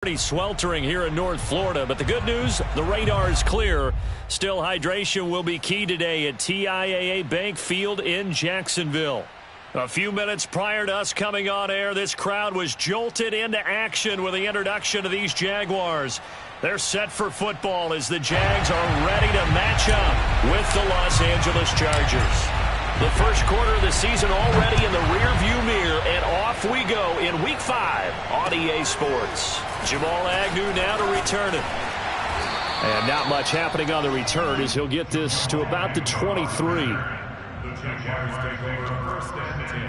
Pretty sweltering here in North Florida, but the good news, the radar is clear. Still, hydration will be key today at TIAA Bank Field in Jacksonville. A few minutes prior to us coming on air, this crowd was jolted into action with the introduction of these Jaguars. They're set for football as the Jags are ready to match up with the Los Angeles Chargers. The first quarter of the season already in the rearview mirror, and off we go in Week 5 on EA Sports. Jamal Agnew now to return it. And not much happening on the return as he'll get this to about the 23. The Jaguars take over first and 10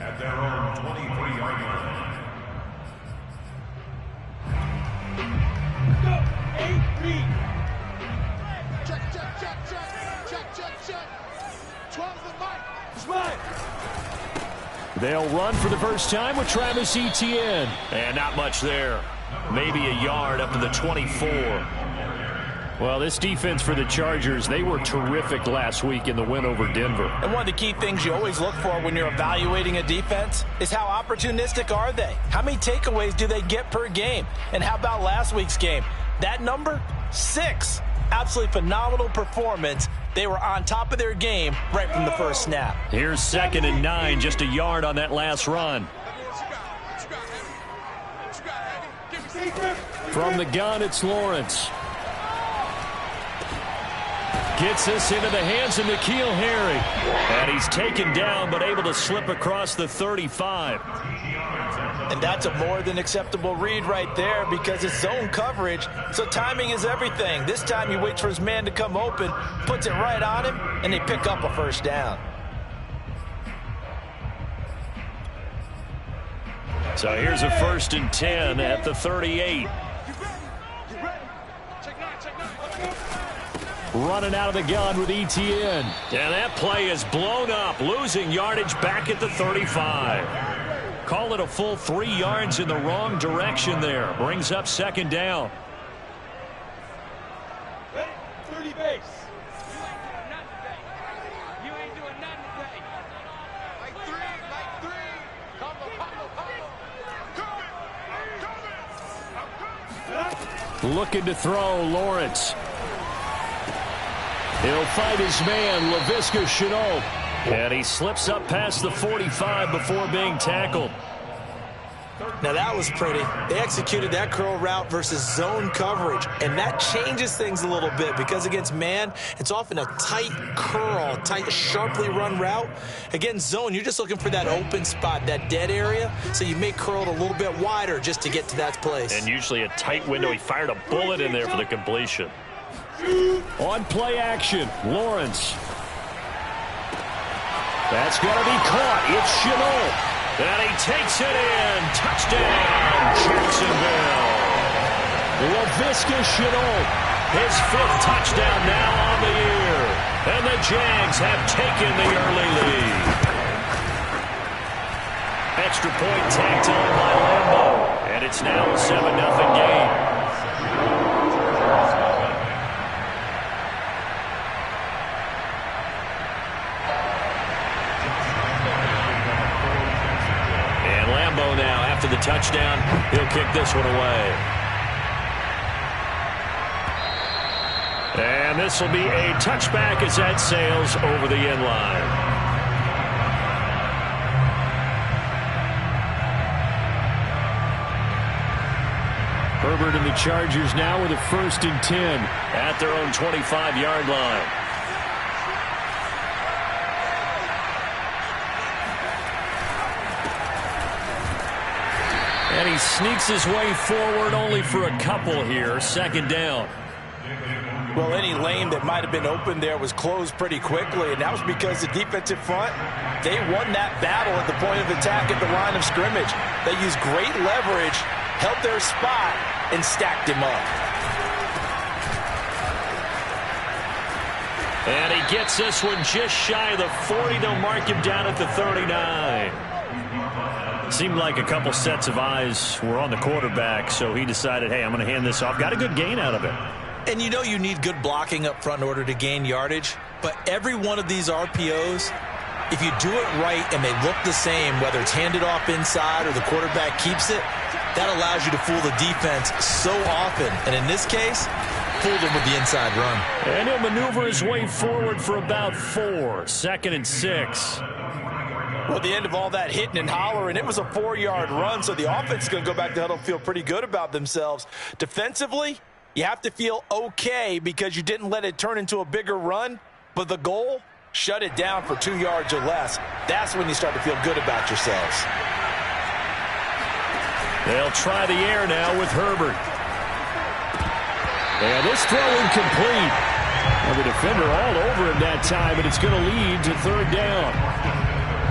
at their own 23-yard line. Go, 8-3. Check. 12 the mic. It's mine. They'll run for the first time with Travis Etienne. And not much there. Maybe a yard up to the 24. Well, this defense for the Chargers, they were terrific last week in the win over Denver. And one of the key things you always look for when you're evaluating a defense is how opportunistic are they? How many takeaways do they get per game? And how about last week's game? That number? 6. Absolutely phenomenal performance. They were on top of their game right from the first snap. Here's 2nd and 9, just a yard on that last run. From the gun, it's Lawrence. Gets this into the hands of N'Keal Harry. And he's taken down, but able to slip across the 35. And that's a more than acceptable read right there because it's zone coverage, so timing is everything. This time he waits for his man to come open, puts it right on him, and they pick up a first down. So here's a 1st and 10 at the 38. Running out of the gun with Etienne. And that play is blown up, losing yardage back at the 35. Call it a full 3 yards in the wrong direction there. Brings up 2nd down. 30 base. Looking to throw, Lawrence. He'll fight his man, Laviska Shenault. And he slips up past the 45 before being tackled. Now that was pretty. They executed that curl route versus zone coverage, and that changes things a little bit because against man, it's often a tight curl, tight, sharply run route. Against zone, you're just looking for that open spot, that dead area, so you may curl it a little bit wider just to get to that place. And usually a tight window. He fired a bullet in there for the completion. On play action, Lawrence. That's going to be caught. It's Shenault. And he takes it in. Touchdown, Jacksonville. Laviska Shenault, his 5th touchdown now on the year. And the Jags have taken the early lead. Extra point tacked on by Lambo. And it's now a 7-0 game. Now after the touchdown, he'll kick this one away. And this will be a touchback as that sails over the end line. Herbert and the Chargers now with a 1st and 10 at their own 25-yard line. And he sneaks his way forward only for a couple here. 2nd down. Well, any lane that might have been open there was closed pretty quickly, and that was because the defensive front, they won that battle at the point of attack at the line of scrimmage. They used great leverage, held their spot, and stacked him up. And he gets this one just shy of the 40. They'll mark him down at the 39. Seemed like a couple sets of eyes were on the quarterback, so he decided, hey, I'm going to hand this off. Got a good gain out of it. And you know you need good blocking up front in order to gain yardage, but every one of these RPOs, if you do it right and they look the same, whether it's handed off inside or the quarterback keeps it, That allows you to fool the defense so often. And in this case, fooled them with the inside run. And he'll maneuver his way forward for about 4. 2nd and 6. Well, at the end of all that hitting and hollering, it was a 4-yard run, so the offense is going to go back to the huddle, feel pretty good about themselves. Defensively, you have to feel okay because you didn't let it turn into a bigger run, but the goal, shut it down for 2 yards or less. That's when you start to feel good about yourselves. They'll try the air now with Herbert. And this throw incomplete. Well, the defender all over him that time, but it's going to lead to 3rd down.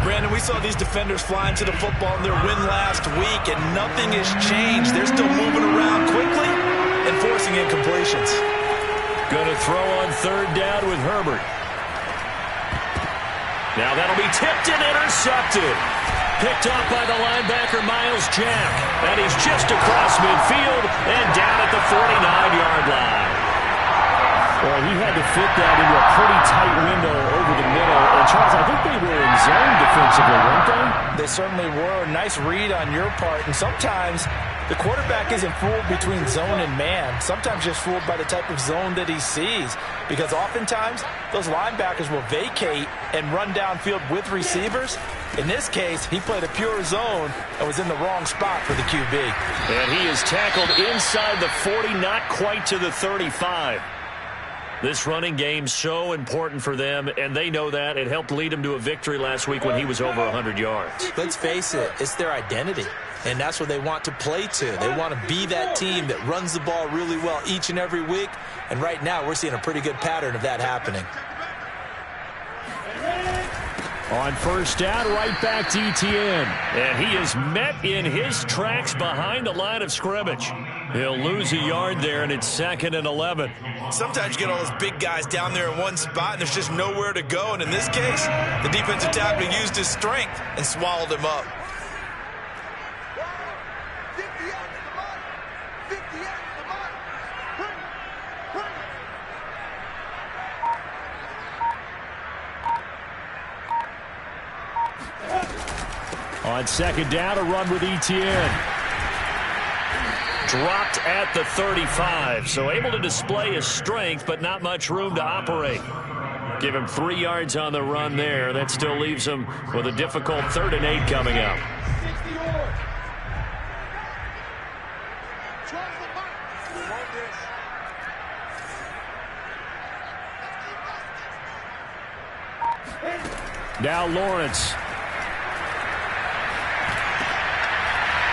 Brandon, we saw these defenders flying to the football in their win last week, and nothing has changed. They're still moving around quickly and forcing incompletions. Going to throw on 3rd down with Herbert. Now that'll be tipped and intercepted. Picked up by the linebacker, Miles Jack. And he's just across midfield and down at the 49-yard line. Well, he had to fit that into a pretty tight window over the middle. And, Charles, I think they were in zone defensively, weren't they? They certainly were. Nice read on your part. And sometimes the quarterback isn't fooled between zone and man. Sometimes just fooled by the type of zone that he sees. Because oftentimes, those linebackers will vacate and run downfield with receivers. In this case, he played a pure zone and was in the wrong spot for the QB. And he is tackled inside the 40, not quite to the 35. This running game so important for them, and they know that. It helped lead them to a victory last week when he was over 100 yards. Let's face it, it's their identity, and that's what they want to play to. They want to be that team that runs the ball really well each and every week, and right now we're seeing a pretty good pattern of that happening. On 1st down, right back to Etienne. And he is met in his tracks behind the line of scrimmage. He'll lose a yard there, and it's 2nd and 11. Sometimes you get all those big guys down there in one spot, and there's just nowhere to go. And in this case, the defensive tackle used his strength and swallowed him up. 50 yards to the mark. 50 yards to the mark. Bring it. Bring it. On 2nd down, a run with Etienne. Dropped at the 35, so able to display his strength, but not much room to operate. Give him 3 yards on the run there. That still leaves him with a difficult 3rd and 8 coming up. 60 yards. Trust the mark. We want this. Now Lawrence.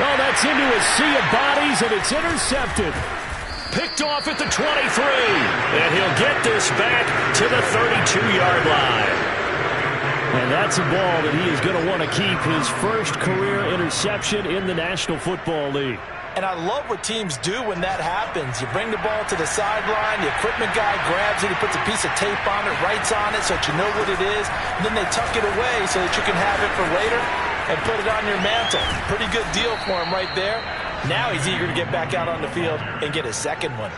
Oh, that's into a sea of bodies, and it's intercepted. Picked off at the 23. And he'll get this back to the 32-yard line. And that's a ball that he is going to want to keep, his first career interception in the National Football League. And I love what teams do when that happens. You bring the ball to the sideline, the equipment guy grabs it, he puts a piece of tape on it, writes on it so that you know what it is, and then they tuck it away so that you can have it for later and put it on your mantle. Pretty good deal for him right there. Now he's eager to get back out on the field and get his 2nd one.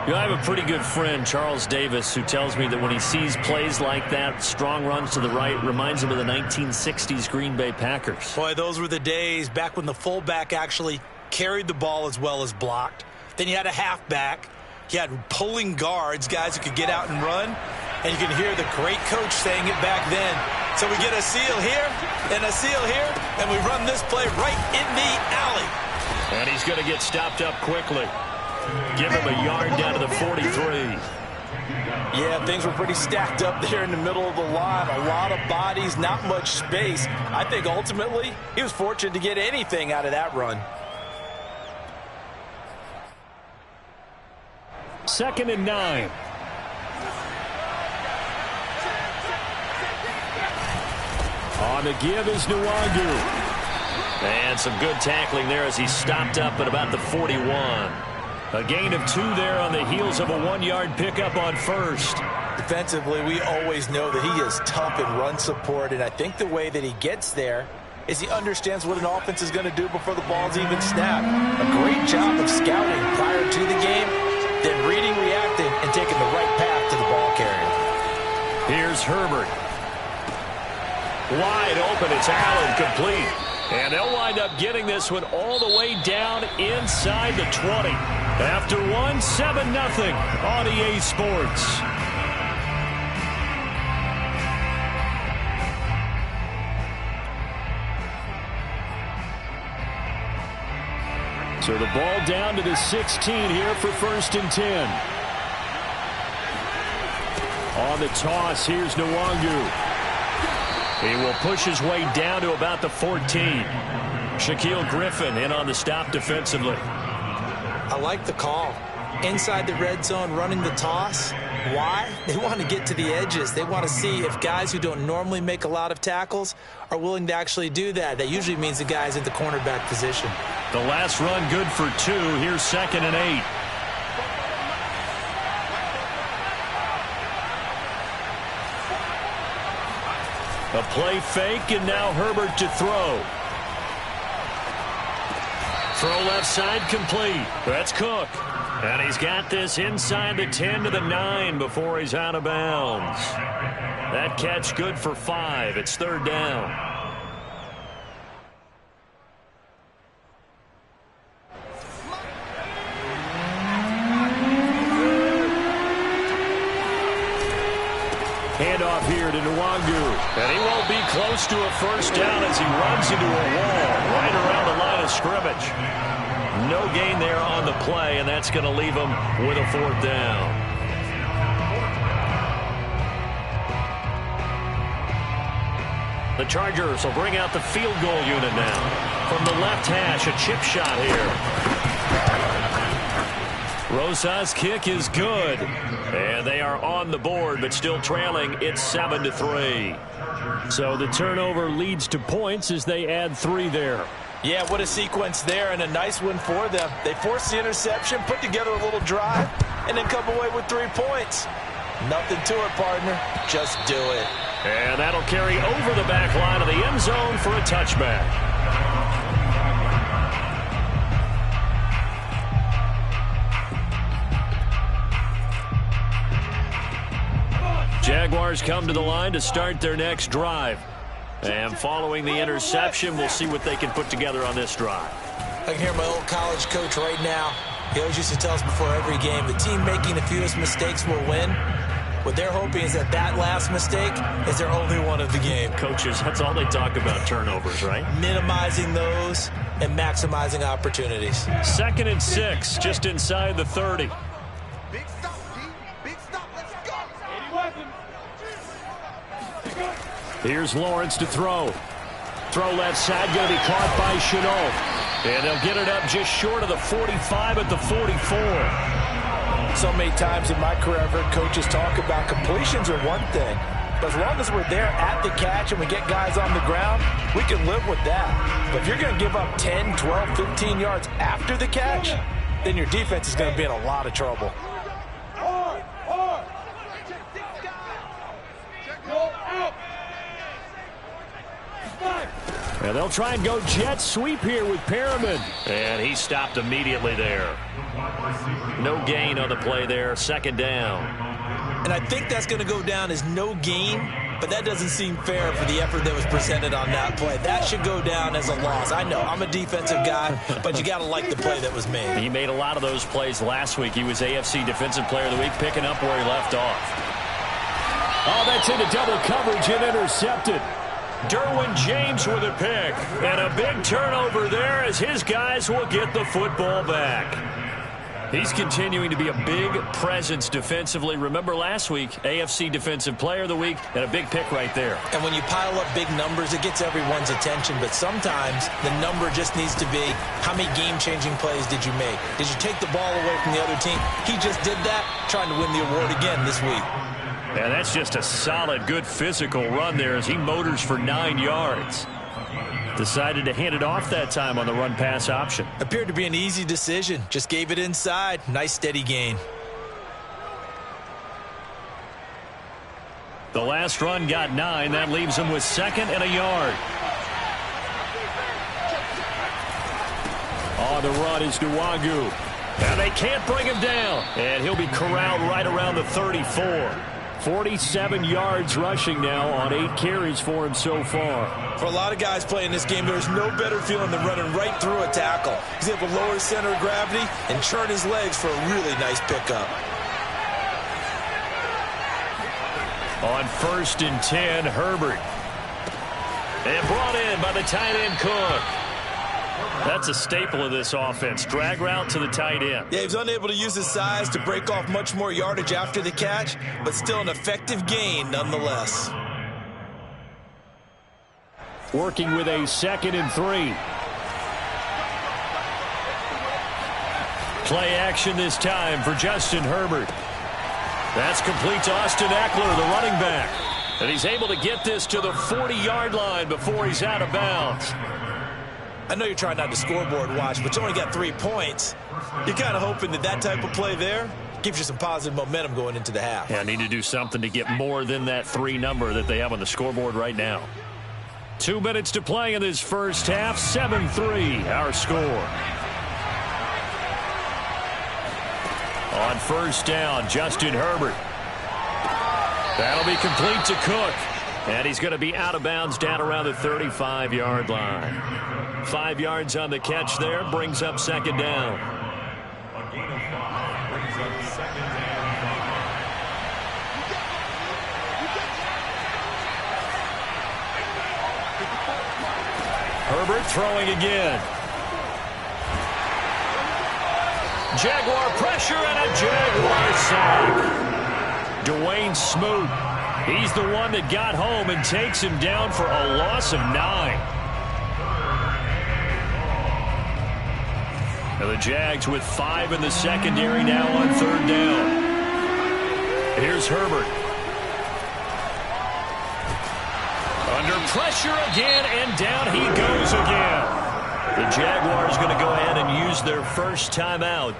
You know, I have a pretty good friend, Charles Davis, who tells me that when he sees plays like that, strong runs to the right, reminds him of the 1960s Green Bay Packers. Boy, those were the days back when the fullback actually carried the ball as well as blocked. Then you had a halfback. You had pulling guards, guys who could get out and run. And you can hear the great coach saying it back then. So we get a seal here and a seal here, and we run this play right in the alley. And he's going to get stopped up quickly. Give him a yard down to the 43. Yeah, things were pretty stacked up there in the middle of the line. A lot of bodies, not much space. I think ultimately he was fortunate to get anything out of that run. 2nd and 9. On the give is Nwangu. And some good tackling there as he stopped up at about the 41. A gain of 2 there on the heels of a 1-yard pickup on 1st. Defensively, we always know that he is tough in run support, and I think the way that he gets there is he understands what an offense is going to do before the ball's even snapped. A great job of scouting prior to the game, then reading, reacting, and taking the right path to the ball carrier. Here's Herbert. Wide open, it's Allen, complete. And they'll wind up getting this one all the way down inside the 20. After 7-0 on EA Sports. So the ball down to the 16 here for 1st and 10. On the toss, here's Nwangu. He will push his way down to about the 14. Shaquille Griffin in on the stop defensively. I like the call. Inside the red zone running the toss. Why? They want to get to the edges. They want to see if guys who don't normally make a lot of tackles are willing to actually do that. That usually means the guy's in the cornerback position. The last run good for 2. Here's 2nd and 8. A play fake, and now Herbert to throw. Throw left side complete. That's Cook. And he's got this inside the 10 to the 9 before he's out of bounds. That catch good for 5. It's 3rd down. Handoff here to Nwangu. And he won't be close to a 1st down as he runs into a wall right around the line of scrimmage. No gain there on the play, and that's going to leave him with a 4th down. The Chargers will bring out the field goal unit now. From the left hash, a chip shot here. Rosa's kick is good. And they are on the board, but still trailing. It's 7-3. So the turnover leads to points as they add 3 there. Yeah, what a sequence there, and a nice win for them. They forced the interception, put together a little drive, and then come away with 3 points. Nothing to it, partner. Just do it. And that'll carry over the back line of the end zone for a touchback. Jaguars come to the line to start their next drive. And following the interception, we'll see what they can put together on this drive. I can hear my old college coach right now. He always used to tell us before every game, the team making the fewest mistakes will win. What they're hoping is that last mistake is their only one of the game. Coaches, that's all they talk about, turnovers, right? Minimizing those and maximizing opportunities. 2nd and 6, just inside the 30. Big stop, D. Big stop. Let's go. Here's Lawrence to throw. Throw left side, going to be caught by Chenault. And they'll get it up just short of the 45 at the 44. So many times in my career, I've heard coaches talk about completions are one thing. But as long as we're there at the catch and we get guys on the ground, we can live with that. But if you're going to give up 10, 12, 15 yards after the catch, then your defense is going to be in a lot of trouble. And they'll try and go jet sweep here with Perriman. And he stopped immediately there. No gain on the play there, 2nd down. And I think that's going to go down as no gain, but that doesn't seem fair for the effort that was presented on that play. That should go down as a loss. I know, I'm a defensive guy, but you got to like the play that was made. He made a lot of those plays last week. He was AFC Defensive Player of the Week, picking up where he left off. Oh, that's into double coverage and intercepted. Derwin James with a pick. And a big turnover there as his guys will get the football back. He's continuing to be a big presence defensively. Remember last week, AFC Defensive Player of the Week, and a big pick right there. And when you pile up big numbers, it gets everyone's attention. But sometimes the number just needs to be, how many game-changing plays did you make? Did you take the ball away from the other team? He just did that, trying to win the award again this week. And that's just a solid, good physical run there as he motors for 9 yards. Decided to hand it off that time on the run-pass option. Appeared to be an easy decision. Just gave it inside. Nice, steady gain. The last run got 9. That leaves him with 2nd and a yard. On the run is Nwangu. And they can't bring him down. And he'll be corralled right around the 34. 47 yards rushing now on 8 carries for him so far. For a lot of guys playing this game, there's no better feeling than running right through a tackle. He's able to lower his center of gravity and churn his legs for a really nice pickup. On 1st and 10, Herbert. And brought in by the tight end Cook. That's a staple of this offense. Drag route to the tight end. Yeah, he was unable to use his size to break off much more yardage after the catch, but still an effective gain nonetheless. Working with a 2nd and 3. Play action this time for Justin Herbert. That's complete to Austin Eckler, the running back. And he's able to get this to the 40-yard line before he's out of bounds. I know you're trying not to scoreboard watch, but you only got 3 points. You're kind of hoping that type of play there gives you some positive momentum going into the half. Yeah, need to do something to get more than that 3 number that they have on the scoreboard right now. 2 minutes to play in this first half. 7-3, our score. On 1st down, Justin Herbert. That'll be complete to Cook. And he's going to be out of bounds down around the 35-yard line. 5 yards on the catch there, brings up 2nd down. A gain of 5 brings up 2nd and 5. Herbert throwing again. Jaguar pressure and a Jaguar sack. Dwayne Smoot. He's the one that got home and takes him down for a loss of 9. Now the Jags with 5 in the secondary now on 3rd down. Here's Herbert. Under pressure again, and down he goes again. The Jaguars going to go ahead and use their first timeout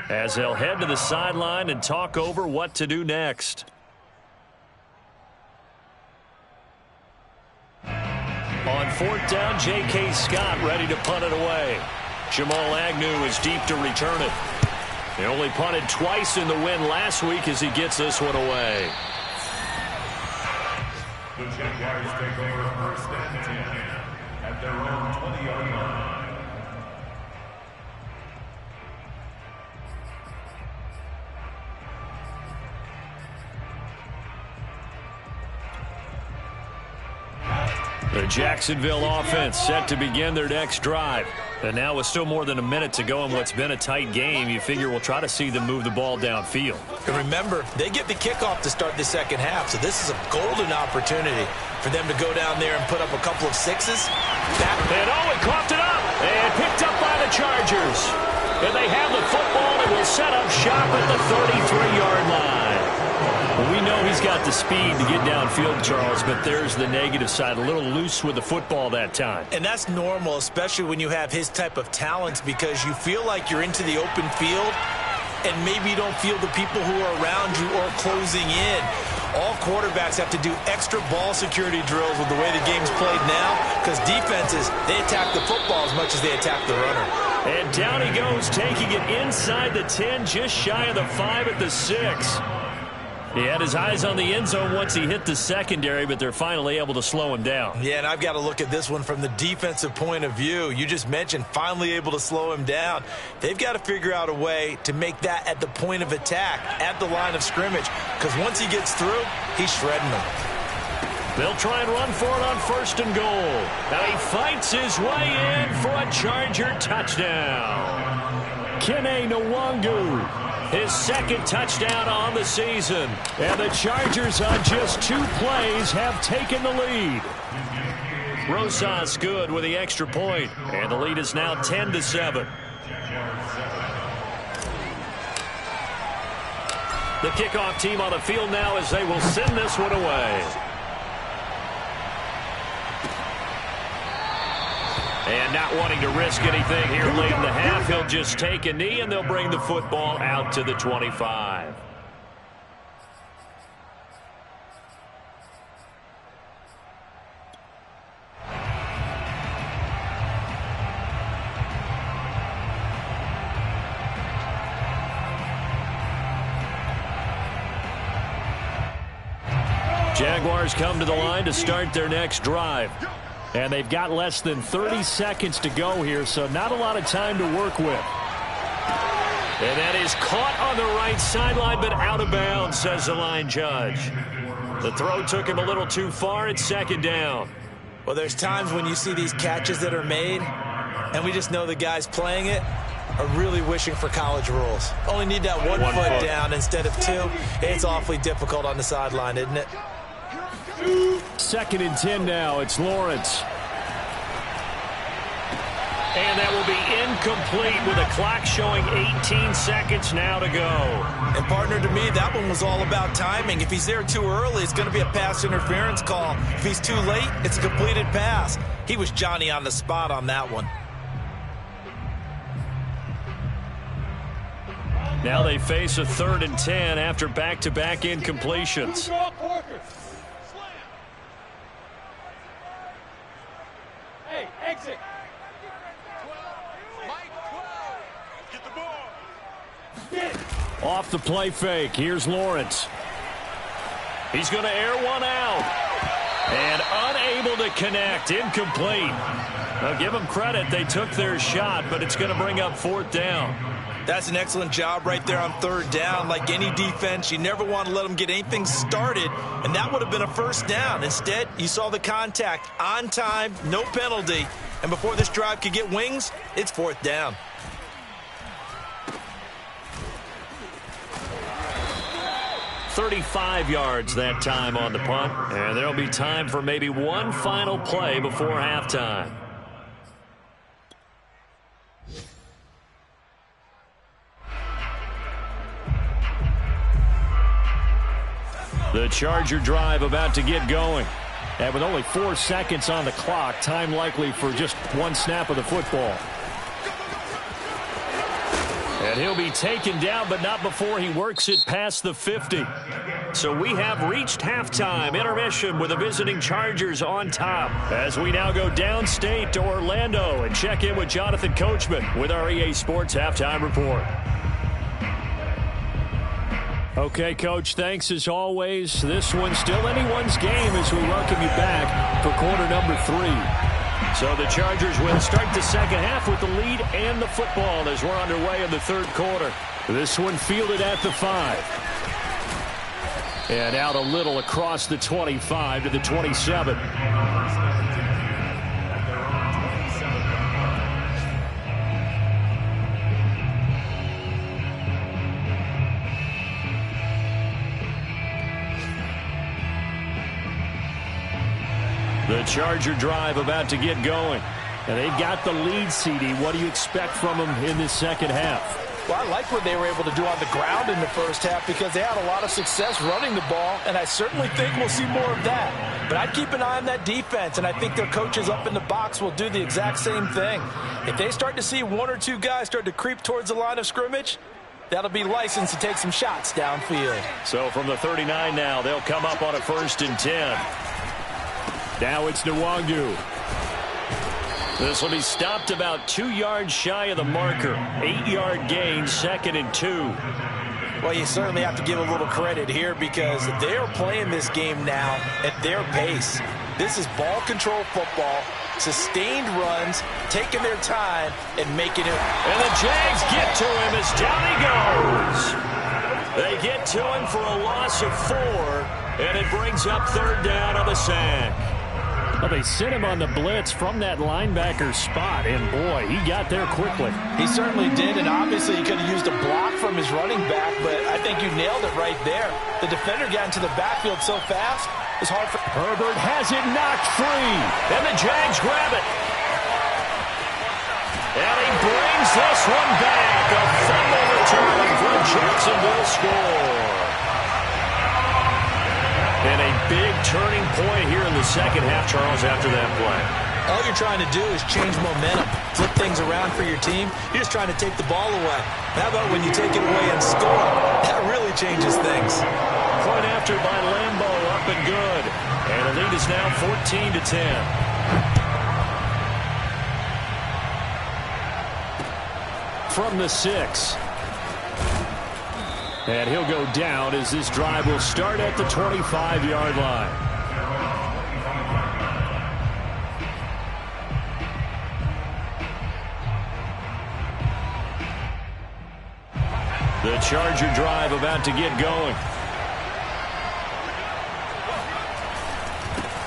as they'll head to the sideline and talk over what to do next. On 4th down, J.K. Scott ready to punt it away. Jamal Agnew is deep to return it. He only punted twice in the win last week as he gets this one away. The Jaguars take over 1st and 10 at their own 20-yard line. The Jacksonville offense set to begin their next drive. And now with still more than a minute to go in what's been a tight game, you figure we'll try to see them move the ball downfield. And remember, they get the kickoff to start the second half, so this is a golden opportunity for them to go down there and put up a couple of 6s. And he coughed it up and picked up by the Chargers. And they have the football and will set up shop at the 33-yard line. Well, we know he's got the speed to get downfield, Charles, but there's the negative side. A little loose with the football that time. And that's normal, especially when you have his type of talents, because you feel like you're into the open field and maybe you don't feel the people who are around you or closing in. All quarterbacks have to do extra ball security drills with the way the game's played now, because defenses, they attack the football as much as they attack the runner. And down he goes, taking it inside the 10, just shy of the 5 at the 6. He had his eyes on the end zone once he hit the secondary, but they're finally able to slow him down. Yeah, and I've got to look at this one from the defensive point of view. You just mentioned finally able to slow him down. They've got to figure out a way to make that at the point of attack, at the line of scrimmage, because once he gets through, he's shredding them. They'll try and run for it on 1st and goal. Now he fights his way in for a Charger touchdown. Kene Nwangu. His 2nd touchdown on the season. And the Chargers on just 2 plays have taken the lead. Rosas good with the extra point. And the lead is now 10-7. The kickoff team on the field now as they will send this one away. And not wanting to risk anything here late in the half, he'll just take a knee and they'll bring the football out to the 25. Jaguars come to the line to start their next drive. And they've got less than 30 seconds to go here, so not a lot of time to work with. And that is caught on the right sideline, but out of bounds, says the line judge. The throw took him a little too far. It's second down. Well, there's times when you see these catches that are made, and we just know the guys playing it are really wishing for college rules. Only need that one foot down instead of two. It's awfully difficult on the sideline, isn't it? Second and 10 now. It's Lawrence. And that will be incomplete with a clock showing 18 seconds now to go. And, partner, to me, that one was all about timing. If he's there too early, it's going to be a pass interference call. If he's too late, it's a completed pass. He was Johnny on the spot on that one. Now they face a 3rd and 10 after back-to-back incompletions. Hey, exit. Get the ball. Off the play fake. Here's Lawrence. He's going to air one out. And unable to connect. Incomplete. Now give them credit. They took their shot, but it's going to bring up 4th down. That's an excellent job right there on 3rd down. Like any defense, you never want to let them get anything started, and that would have been a 1st down. Instead, you saw the contact on time, no penalty, and before this drive could get wings, it's 4th down. $35 yards that time on the punt, and there'll be time for maybe one final play before halftime. The Charger drive about to get going. And with only 4 seconds on the clock, time likely for just one snap of the football. And he'll be taken down, but not before he works it past the 50. So we have reached halftime. Intermission with the visiting Chargers on top. As we now go downstate to Orlando and check in with Jonathan Coachman with our EA Sports Halftime Report. Okay, Coach, thanks as always. This one's still anyone's game as we welcome you back for quarter number 3. So the Chargers will start the second half with the lead and the football as we're underway in the 3rd quarter. This one fielded at the 5. And out a little across the 25 to the 27. The Charger drive about to get going. And they've got the lead, CD. What do you expect from them in this second half? Well, I like what they were able to do on the ground in the first half because they had a lot of success running the ball, and I certainly think we'll see more of that. But I'd keep an eye on that defense, and I think their coaches up in the box will do the exact same thing. If they start to see 1 or 2 guys start to creep towards the line of scrimmage, that'll be licensed to take some shots downfield. So from the 39 now, they'll come up on a 1st and 10. Now it's Nwangu. This will be stopped about 2 yards shy of the marker. 8-yard gain, 2nd and 2. Well, you certainly have to give a little credit here because they are playing this game now at their pace. This is ball control football, sustained runs, taking their time, and making it. And the Jags get to him as down he goes. They get to him for a loss of 4, and it brings up 3rd down on the sack. Well, they sent him on the blitz from that linebacker spot, and boy, he got there quickly. He certainly did, and obviously he could have used a block from his running back, but I think you nailed it right there. The defender got into the backfield so fast, it's hard for... Herbert has it knocked free, and the Jags grab it. And he brings this one back. A fumble return for a Jacksonville score. And a big turning point here in the second half, Charles, after that play. All you're trying to do is change momentum, flip things around for your team. You're just trying to take the ball away. How about when you take it away and score? That really changes things. Point after by Lambeau, up and good. And the lead is now 14 to 10. From the 6. And he'll go down as this drive will start at the 25-yard line. The Charger drive about to get going.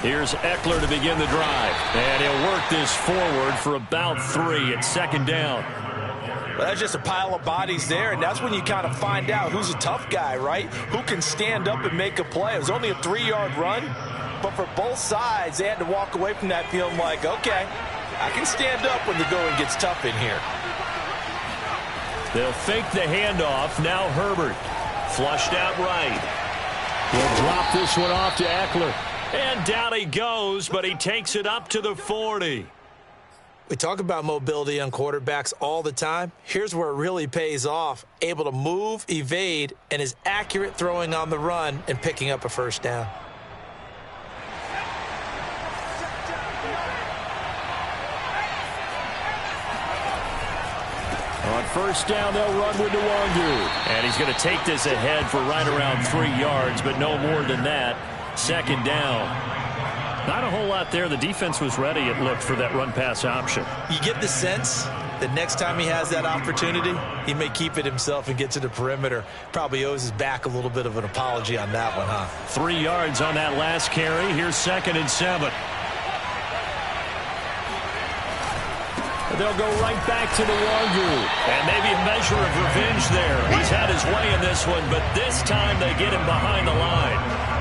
Here's Eckler to begin the drive. And he'll work this forward for about 3 at second down. Well, that's just a pile of bodies there, and that's when you kind of find out who's a tough guy, right? Who can stand up and make a play. It was only a 3-yard run, but for both sides, they had to walk away from that feeling like, okay, I can stand up when the going gets tough in here. They'll fake the handoff. Now Herbert. Flushed out right. He'll drop this one off to Eckler. And down he goes, but he takes it up to the 40. We talk about mobility on quarterbacks all the time. Here's where it really pays off. Able to move, evade, and is accurate throwing on the run and picking up a first down. On first down, they'll run with Nwangu. And he's going to take this ahead for right around 3 yards, but no more than that. Second down. Not a whole lot there. The defense was ready, it looked, for that run-pass option. You get the sense that next time he has that opportunity, he may keep it himself and get to the perimeter. Probably owes his back a little bit of an apology on that one, huh? 3 yards on that last carry. Here's 2nd and 7. They'll go right back to Nwangu. And maybe a measure of revenge there. He's had his way in this one, but this time they get him behind the line.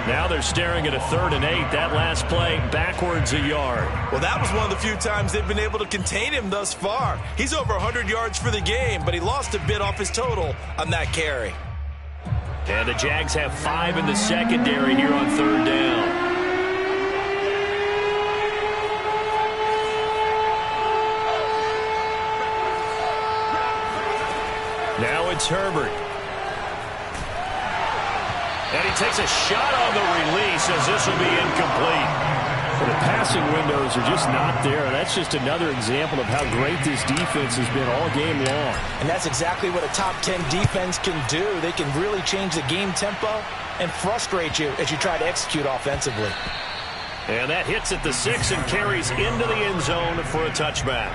Now they're staring at a 3rd and 8. That last play, backwards a yard. Well, that was one of the few times they've been able to contain him thus far. He's over 100 yards for the game, but he lost a bit off his total on that carry. And the Jags have 5 in the secondary here on 3rd down. Now it's Herbert. And he takes a shot on the release as this will be incomplete. Well, the passing windows are just not there. That's just another example of how great this defense has been all game long. And that's exactly what a top 10 defense can do. They can really change the game tempo and frustrate you as you try to execute offensively. And that hits at the 6 and carries into the end zone for a touchback.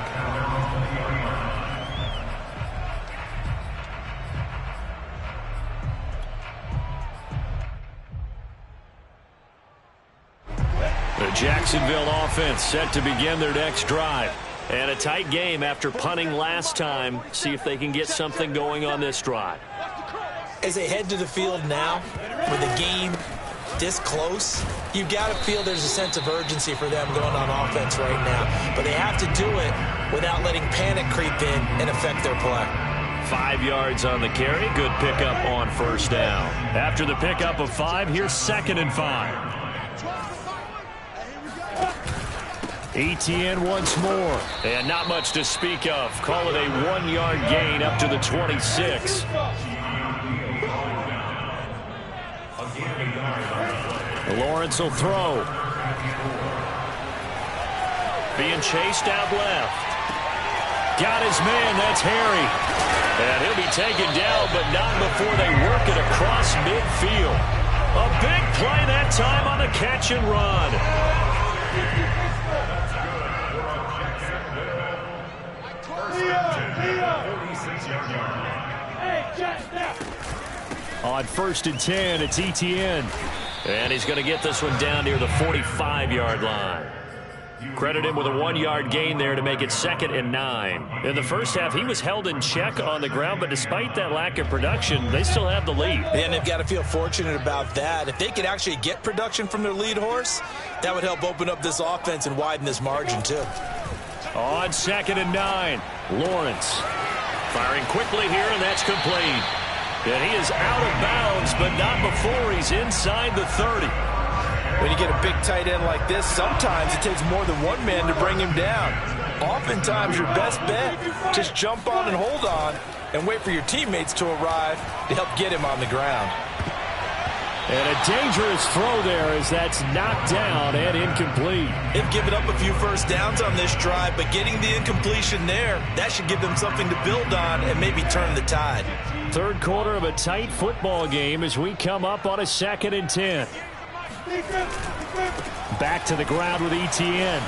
The Jacksonville offense set to begin their next drive. And a tight game after punting last time. See if they can get something going on this drive. As they head to the field now, with the game this close, you've got to feel there's a sense of urgency for them going on offense right now. But they have to do it without letting panic creep in and affect their play. 5 yards on the carry. Good pickup on first down. After the pickup of 5, here's 2nd and 5. ETN once more. And not much to speak of. Call it a 1-yard gain up to the 26. Lawrence will throw. Being chased out left. Got his man. That's Harry. And he'll be taken down, but not before they work it across midfield. A big play that time on the catch and run. On 1st and 10, it's ETN. And he's going to get this one down near the 45-yard line. Credit him with a 1-yard gain there to make it 2nd and 9. In the first half, he was held in check on the ground, but despite that lack of production, they still have the lead. And they've got to feel fortunate about that. If they could actually get production from their lead horse, that would help open up this offense and widen this margin, too. On 2nd and 9, Lawrence firing quickly here, and that's complete. And he is out of bounds, but not before he's inside the 30. When you get a big tight end like this, sometimes it takes more than one man to bring him down. Oftentimes, your best bet, just jump on and hold on and wait for your teammates to arrive to help get him on the ground. And a dangerous throw there as that's knocked down and incomplete. They've given up a few first downs on this drive, but getting the incompletion there, that should give them something to build on and maybe turn the tide. Third quarter of a tight football game as we come up on a 2nd and 10. Back to the ground with Etienne.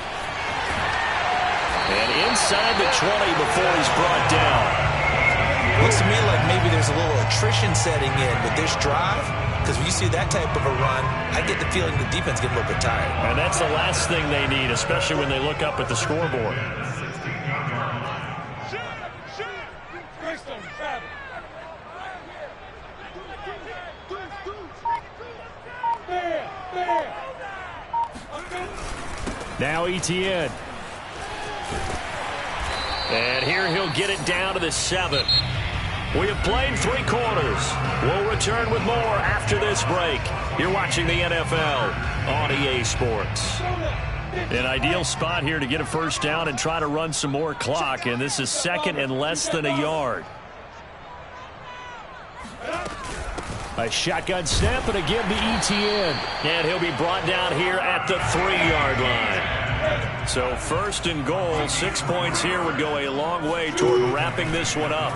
And inside the 20 before he's brought down. Looks to me like maybe there's a little attrition setting in with this drive. Because when you see that type of a run, I get the feeling the defense gets a little bit tired. And that's the last thing they need, especially when they look up at the scoreboard. Now Etienne. And here he'll get it down to the 7. We have played 3 quarters. We'll return with more after this break. You're watching the NFL on EA Sports. An ideal spot here to get a first down and try to run some more clock, and this is 2nd and less than a yard. A shotgun snap and again to Etienne. And he'll be brought down here at the 3-yard line. So 1st and goal, 6 points here would go a long way toward wrapping this one up.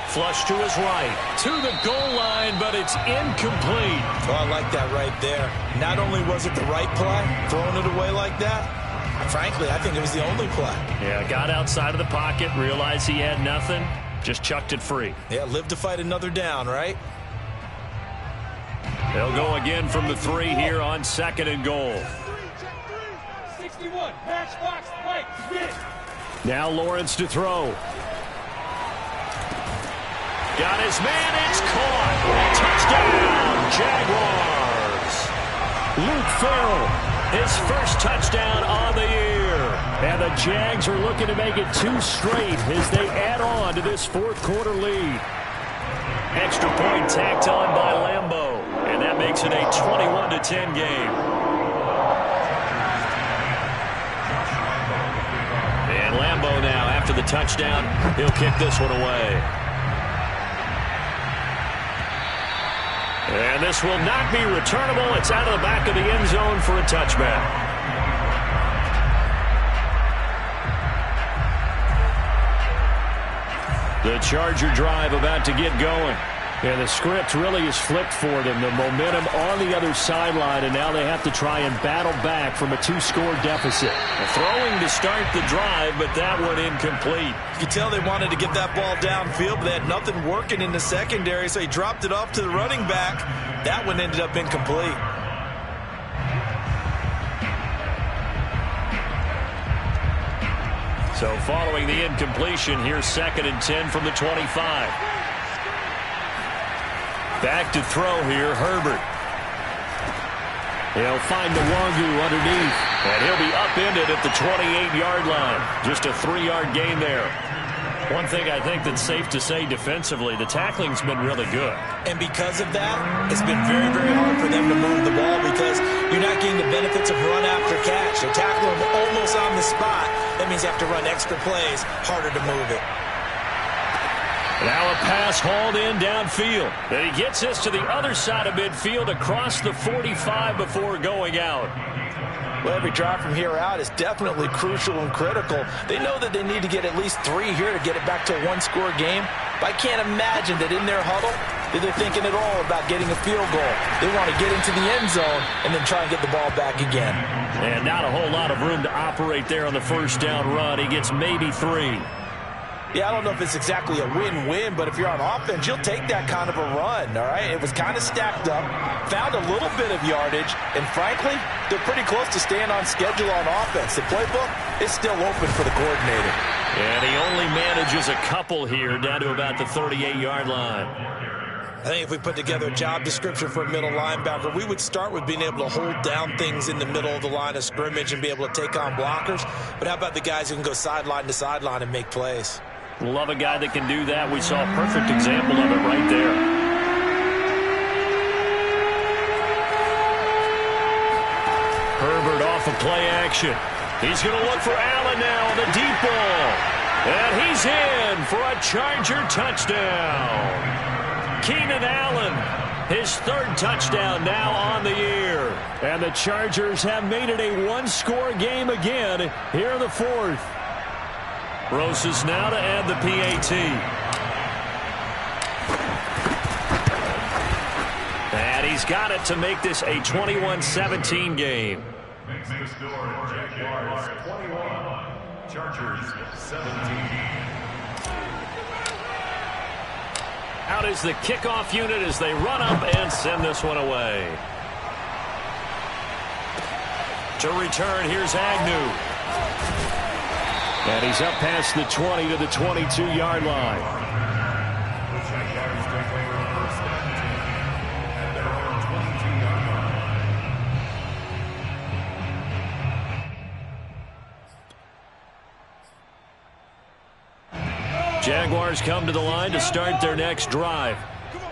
Flush to his right, to the goal line, but it's incomplete. Oh, I like that right there. Not only was it the right play, throwing it away like that, frankly, I think it was the only play. Yeah, got outside of the pocket, realized he had nothing, just chucked it free. Yeah, live to fight another down, right? They'll go again from the 3 here on 2nd and goal. 61, matchbox, right, get it. Now Lawrence to throw. Got his man, it's caught. Touchdown, Jaguars. Luke Farrell, his first touchdown on the year. And the Jags are looking to make it 2 straight as they add on to this 4th quarter lead. Extra point tacked on by Lambeau, and that makes it a 21-10 game. And Lambeau now, after the touchdown, he'll kick this one away. And this will not be returnable. It's out of the back of the end zone for a touchback. The Charger drive about to get going. And the script really is flipped for them. The momentum on the other sideline, and now they have to try and battle back from a 2-score deficit. Throwing to start the drive, but that one incomplete. You could tell they wanted to get that ball downfield, but they had nothing working in the secondary, so he dropped it off to the running back. That one ended up incomplete. So following the incompletion, here's 2nd and 10 from the 25. Back to throw here, Herbert. He'll find the Nwangwu underneath, and he'll be upended at the 28-yard line. Just a 3-yard gain there. One thing I think that's safe to say defensively, the tackling's been really good. And because of that, it's been very, very hard for them to move the ball because you're not getting the benefits of run after catch. They tackle them almost on the spot. That means you have to run extra plays, harder to move it. Now a pass hauled in downfield. And he gets this to the other side of midfield across the 45 before going out. Well, every drive from here out is definitely crucial and critical. They know that they need to get at least 3 here to get it back to a 1-score game. But I can't imagine that in their huddle that they're thinking at all about getting a field goal. They want to get into the end zone and then try and get the ball back again. And not a whole lot of room to operate there on the first down run. He gets maybe 3. Yeah, I don't know if it's exactly a win-win, but if you're on offense, you'll take that kind of a run, all right? It was kind of stacked up, found a little bit of yardage, and frankly, they're pretty close to staying on schedule on offense. The playbook is still open for the coordinator. And he only manages a couple here down to about the 38-yard line. I think if we put together a job description for a middle linebacker, we would start with being able to hold down things in the middle of the line of scrimmage and be able to take on blockers. But how about the guys who can go sideline to sideline and make plays? Love a guy that can do that. We saw a perfect example of it right there. Herbert off of play action. He's going to look for Allen now on the deep ball. And he's in for a Charger touchdown. Keenan Allen, his third touchdown now on the year. And the Chargers have made it a one-score game again here in the fourth. Roses now to add the PAT. And he's got it to make this a 21-17 game. Next score, Jaguars 21, Chargers 17. Out is the kickoff unit as they run up and send this one away. To return, here's Agnew. And he's up past the 20 to the 22-yard line. The Jaguars take over first and 10 at their own 22-yard line. Jaguars come to the line to start their next drive.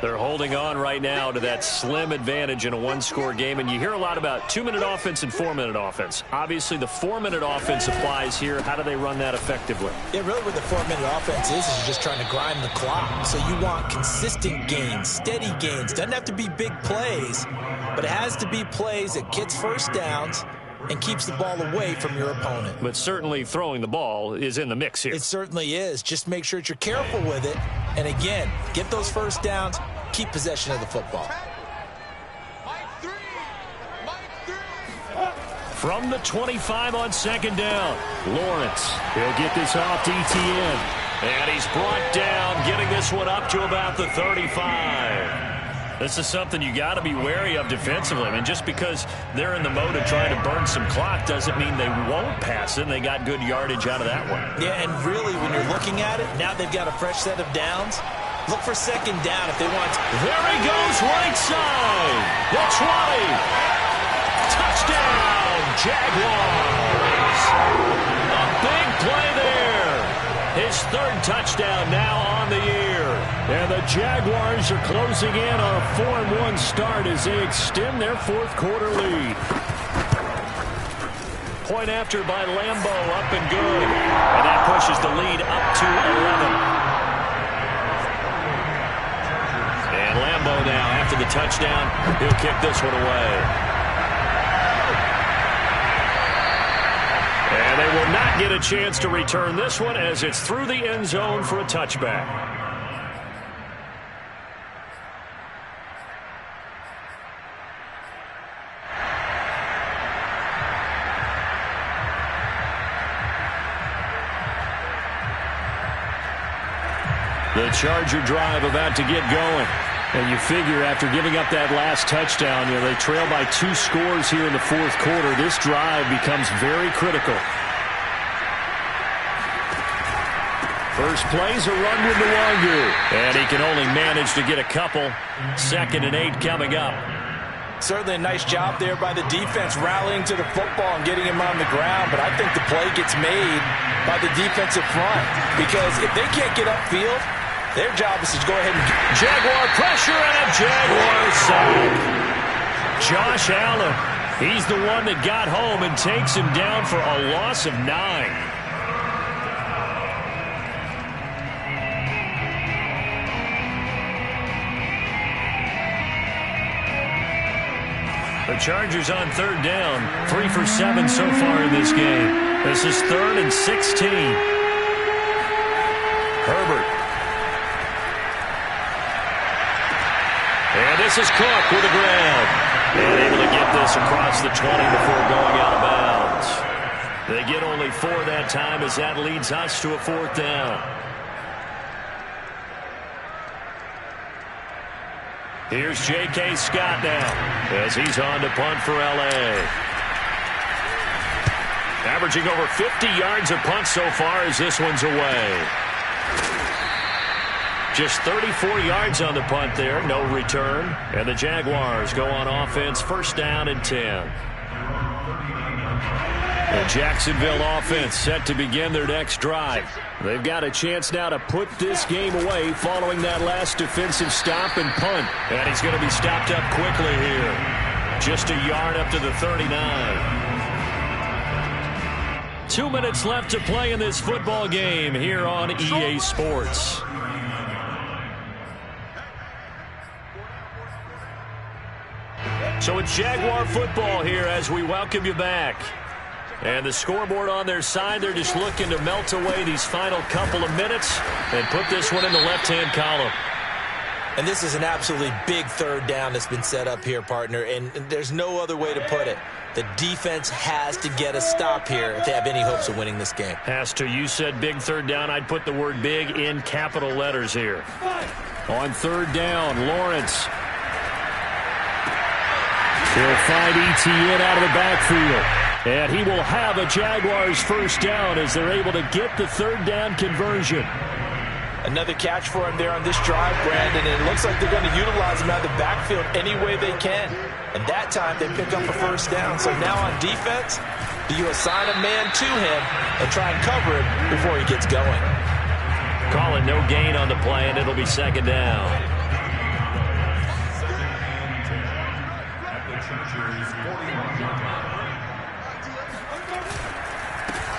They're holding on right now to that slim advantage in a one-score game, and you hear a lot about 2-minute offense and 4-minute offense. Obviously, the 4-minute offense applies here. How do they run that effectively? Yeah, really what the 4-minute offense is just trying to grind the clock. So you want consistent gains, steady gains. Doesn't have to be big plays, but it has to be plays that gets first downs and keeps the ball away from your opponent. But certainly throwing the ball is in the mix here. It certainly is. Just make sure that you're careful with it. And again, get those first downs, keep possession of the football. From the 25 on second down, Lawrence. He'll get this off to ETN. And he's brought down, getting this one up to about the 35. This is something you got to be wary of defensively. I mean, just because they're in the mode of trying to burn some clock doesn't mean they won't pass it. They got good yardage out of that one. Yeah, and really, when you're looking at it, now they've got a fresh set of downs. Look for second down if they want to. There he goes, right side. The 20. Touchdown, Jaguars. A big play there. His third touchdown now on the year. And the Jaguars are closing in on a 4-1 start as they extend their fourth quarter lead. Point after by Lambeau, up and good. And that pushes the lead up to 11. And Lambeau now, after the touchdown, he'll kick this one away. And they will not get a chance to return this one as it's through the end zone for a touchback. The Charger drive about to get going. And you figure after giving up that last touchdown, they trail by 2 scores here in the fourth quarter. This drive becomes very critical. First play's a run with Nwangu. And he can only manage to get a couple. 2nd and 8 coming up. Certainly a nice job there by the defense rallying to the football and getting him on the ground. But I think the play gets made by the defensive front. Because if they can't get upfield, their job is to go ahead and get Jaguar pressure and a Jaguar sack. Josh Allen, he's the one that got home and takes him down for a loss of 9. The Chargers on third down, 3 for 7 so far in this game. This is 3rd and 16. Herbert. And this is Cook with a grab. And able to get this across the 20 before going out of bounds. They get only 4 that time as that leads us to a 4th down. Here's J.K. Scott now as he's on to punt for L.A. Averaging over 50 yards a punt so far as this one's away. Just 34 yards on the punt there, no return. And the Jaguars go on offense, 1st down and 10. The Jacksonville offense set to begin their next drive. They've got a chance now to put this game away following that last defensive stop and punt. And he's going to be stopped up quickly here. Just a yard up to the 39. 2 minutes left to play in this football game here on EA Sports. So it's Jaguar football here as we welcome you back. And the scoreboard on their side, they're just looking to melt away these final couple of minutes and put this one in the left-hand column. And this is an absolutely big third down that's been set up here, partner, and there's no other way to put it. The defense has to get a stop here if they have any hopes of winning this game. Pastor, you said big third down. I'd put the word big in capital letters here. On third down, Lawrence. He'll find Etienne out of the backfield. And he will have a Jaguars first down as they're able to get the third down conversion. Another catch for him there on this drive, Brandon, and it looks like they're going to utilize him out of the backfield any way they can. And that time, they pick up a first down. So now on defense, do you assign a man to him and try and cover him before he gets going? Call it no gain on the play, and it'll be second down.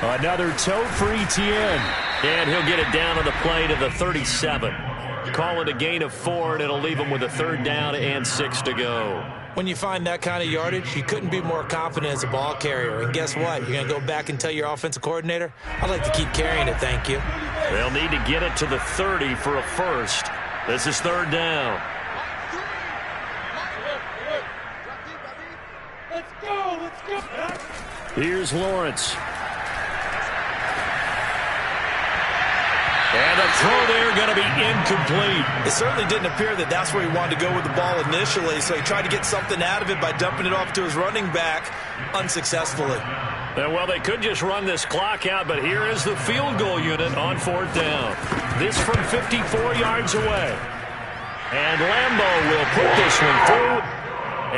Another tote for Etienne. And he'll get it down on the play to the 37. Call it a gain of 4, and it'll leave him with a third down and 6 to go. When you find that kind of yardage, you couldn't be more confident as a ball carrier. And guess what? You're going to go back and tell your offensive coordinator, I'd like to keep carrying it, thank you. They'll need to get it to the 30 for a first. This is third down. Let's go. Here's Lawrence. And the throw there going to be incomplete. It certainly didn't appear that that's where he wanted to go with the ball initially, so he tried to get something out of it by dumping it off to his running back unsuccessfully. Well, they could just run this clock out, but here is the field goal unit on fourth down. This from 54 yards away. And Lambeau will put this one through,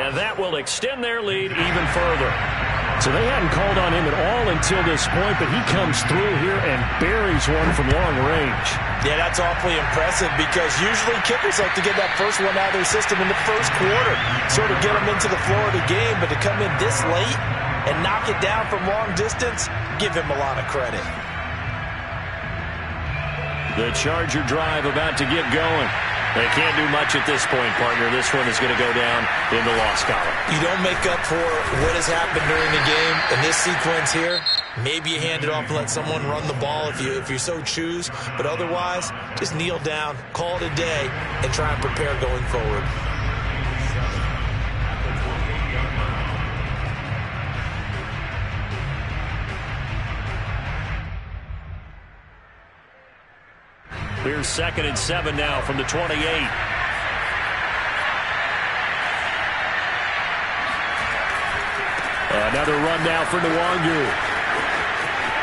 and that will extend their lead even further. So they hadn't called on him at all until this point, but he comes through here and buries one from long range. Yeah, that's awfully impressive because usually kickers like to get that first one out of their system in the first quarter, sort of get them into the flow of the game, but to come in this late and knock it down from long distance, give him a lot of credit. The Charger drive about to get going. They can't do much at this point, partner. This one is going to go down in the loss column. You don't make up for what has happened during the game in this sequence here. Maybe you hand it off and let someone run the ball if you so choose. But otherwise, just kneel down, call it a day, and try and prepare going forward. Here's 2nd and 7 now from the 28. Another run now for Nwangu.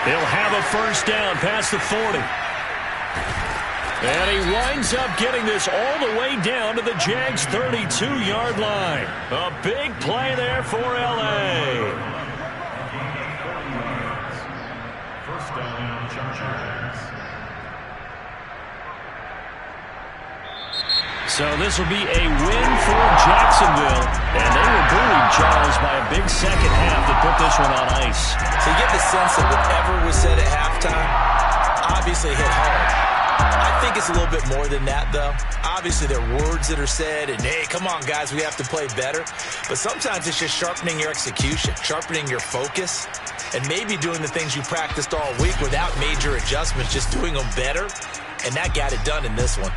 He'll have a first down past the 40. And he winds up getting this all the way down to the Jags' 32-yard line. A big play there for L.A. First down, Chargers. So this will be a win for Jacksonville. And they were bullied, Charles, by a big second half that put this one on ice. So you get the sense that whatever was said at halftime obviously hit home. I think it's a little bit more than that, though. Obviously, there are words that are said, and, hey, come on, guys, we have to play better. But sometimes it's just sharpening your execution, sharpening your focus, and maybe doing the things you practiced all week without major adjustments, just doing them better. And that got it done in this one.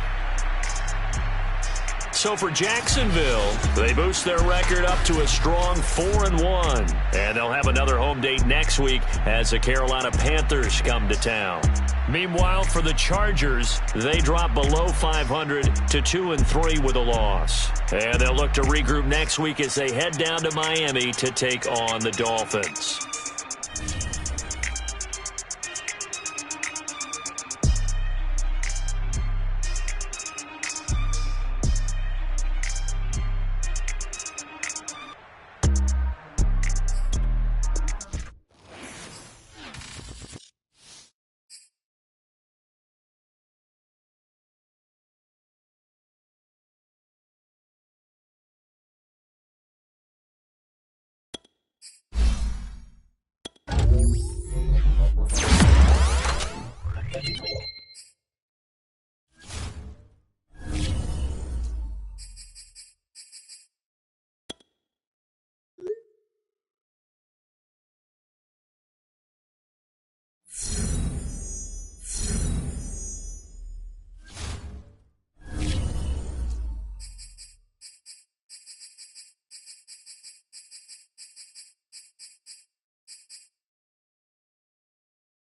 So for Jacksonville, they boost their record up to a strong 4-1. And they'll have another home date next week as the Carolina Panthers come to town. Meanwhile, for the Chargers, they drop below 500 to 2-3 with a loss. And they'll look to regroup next week as they head down to Miami to take on the Dolphins.